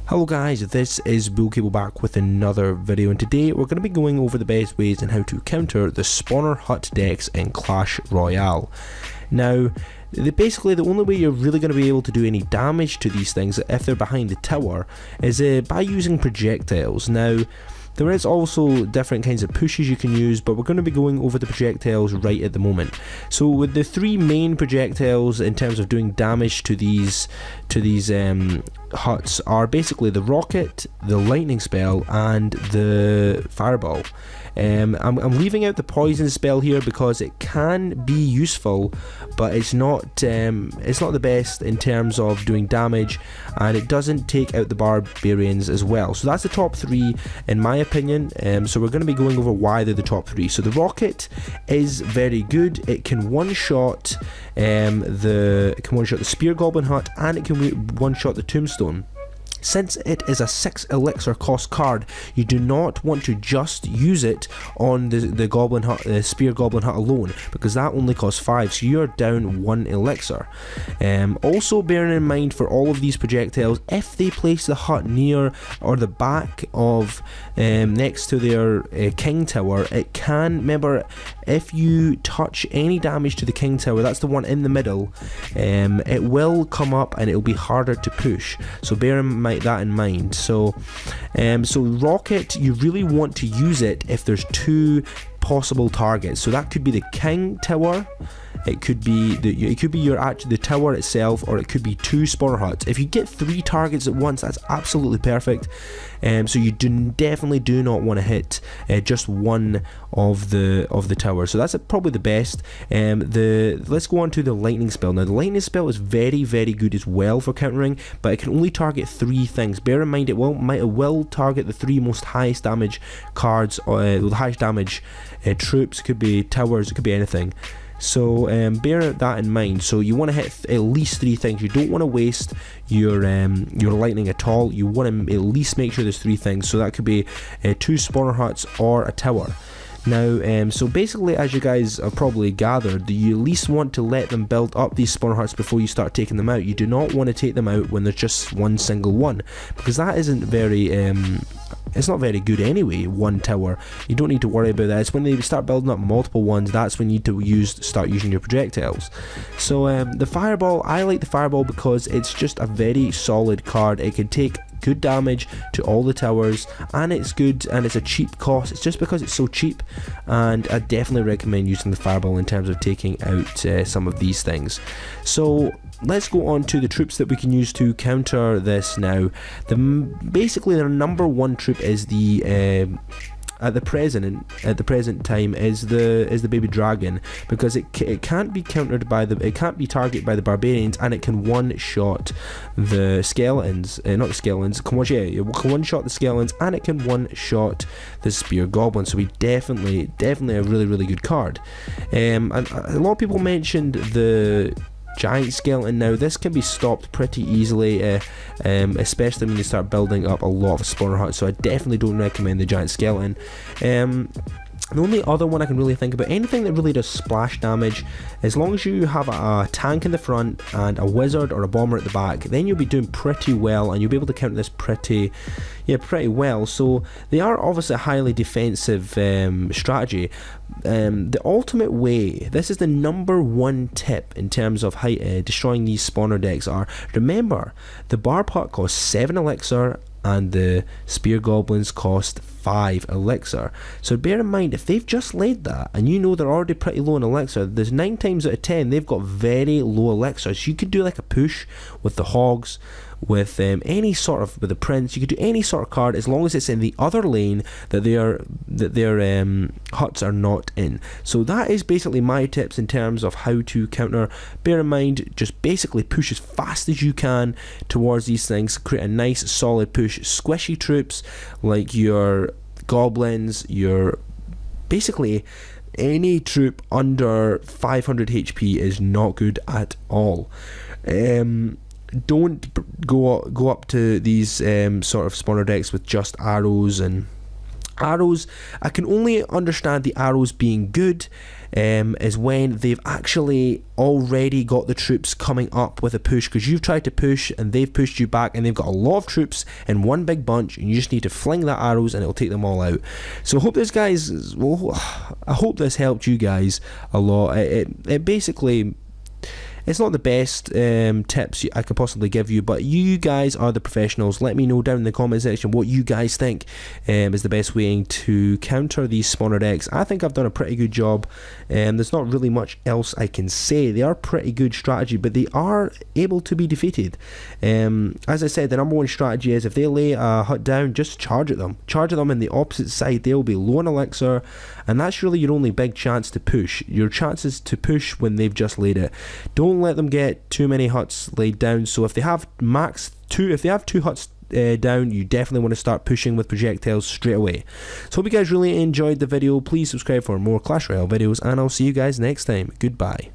Hello guys, this is Bull Cable back with another video, and today we're going to be going over the best ways on how to counter the spawner hut decks in Clash Royale. Now, basically the only way you're really going to be able to do any damage to these things if they're behind the tower is by using projectiles. Now, there is also different kinds of pushes you can use, but we're going to be going over the projectiles right at the moment. So with the three main projectiles in terms of doing damage to these huts are basically the rocket, the lightning spell, and the fireball. I'm leaving out the poison spell here because it can be useful, but it's not the best in terms of doing damage, and it doesn't take out the barbarians as well. So that's the top three in my opinion. So we're going to be going over why they're the top three. So the rocket is very good. It can one-shot the spear goblin hut, and it can one-shot the tombstone. Since it is a 6 elixir cost card, you do not want to just use it on the goblin hut, the spear goblin hut alone, because that only costs 5, so you're down 1 elixir. Also bearing in mind for all of these projectiles, if they place the hut near or the back of next to their king tower, it can, remember, if you touch any damage to the king tower, that's the one in the middle, it will come up and it will be harder to push, so bear that in mind. So rocket, you really want to use it if there's two possible targets. So that could be the king tower, it could be the tower itself, or it could be two spawner huts. If you get 3 targets at once, that's absolutely perfect. So you definitely do not want to hit just one of the towers. So that's probably the best. Let's go on to the lightning spell. Now the lightning spell is very good as well for countering, but it can only target 3 things. Bear in mind it will target the 3 most highest damage cards, the highest damage troops. It could be towers, it could be anything. So bear that in mind. So you want to hit at least 3 things. You don't want to waste your lightning at all. You want to at least make sure there's 3 things. So that could be 2 spawner huts or a tower. Now, so basically, as you guys have probably gathered, you at least want to let them build up these spawner huts before you start taking them out. You do not want to take them out when there's just one single one, because that isn't very it's not very good anyway. One tower, you don't need to worry about that. It's when they start building up multiple ones, that's when you need to start using your projectiles. So the fireball, I like the fireball because it's just a very solid card. It can take good damage to all the towers, and it's good, and it's a cheap cost. It's just because it's so cheap, and I definitely recommend using the fireball in terms of taking out some of these things. So let's go on to the troops that we can use to counter this now. Basically their number 1 troop is the at the present time is the baby dragon, because it can't be countered by it can't be targeted by the barbarians, and it can one-shot the skeletons, not the skeletons, it can one-shot the skeletons, and it can one-shot the spear goblin. So we definitely a really good card. And a lot of people mentioned the giant skeleton. Now this can be stopped pretty easily, especially when you start building up a lot of spawner huts, so I definitely don't recommend the giant skeleton. The only other one I can really think about, anything that really does splash damage, as long as you have a tank in the front and a wizard or a bomber at the back, then you'll be doing pretty well, and you'll be able to counter this pretty well. So they are obviously a highly defensive strategy. The ultimate way, this is the number 1 tip in terms of destroying these spawner decks, are, remember, the barb hut costs 7 elixir and the spear goblins cost 5 elixir. So bear in mind, if they've just laid that and you know they're already pretty low in elixir, there's 9 times out of 10 they've got very low elixir. So you could do like a push with the hogs, with any sort of, with the prince, you could do any sort of card as long as it's in the other lane that their huts are not in. So that is basically my tips in terms of how to counter. Bear in mind, just basically push as fast as you can towards these things, create a nice solid push, squishy troops like your goblins, your basically any troop under 500 HP is not good at all. Don't go up to these sort of spawner decks with just arrows and Arrows, I can only understand the arrows being good is when they've actually already got the troops coming up with a push, because you've tried to push and they've pushed you back and they've got a lot of troops in one big bunch, and you just need to fling that arrows and it'll take them all out. So I hope this guys, well, I hope this helped you guys a lot. It basically, it's not the best tips I could possibly give you, but you guys are the professionals. Let me know down in the comment section what you guys think is the best way to counter these spawner decks. I think I've done a pretty good job. There's not really much else I can say. They are pretty good strategy, but they are able to be defeated. As I said, the number one strategy is if they lay a hut down, just charge at them. Charge at them in the opposite side. They'll be low on elixir, and that's really your only big chance to push. Your chances to push when they've just laid it. Don't let them get too many huts laid down. So if they have two huts down, you definitely want to start pushing with projectiles straight away. So hope you guys really enjoyed the video. Please subscribe for more Clash Royale videos, and I'll see you guys next time. Goodbye.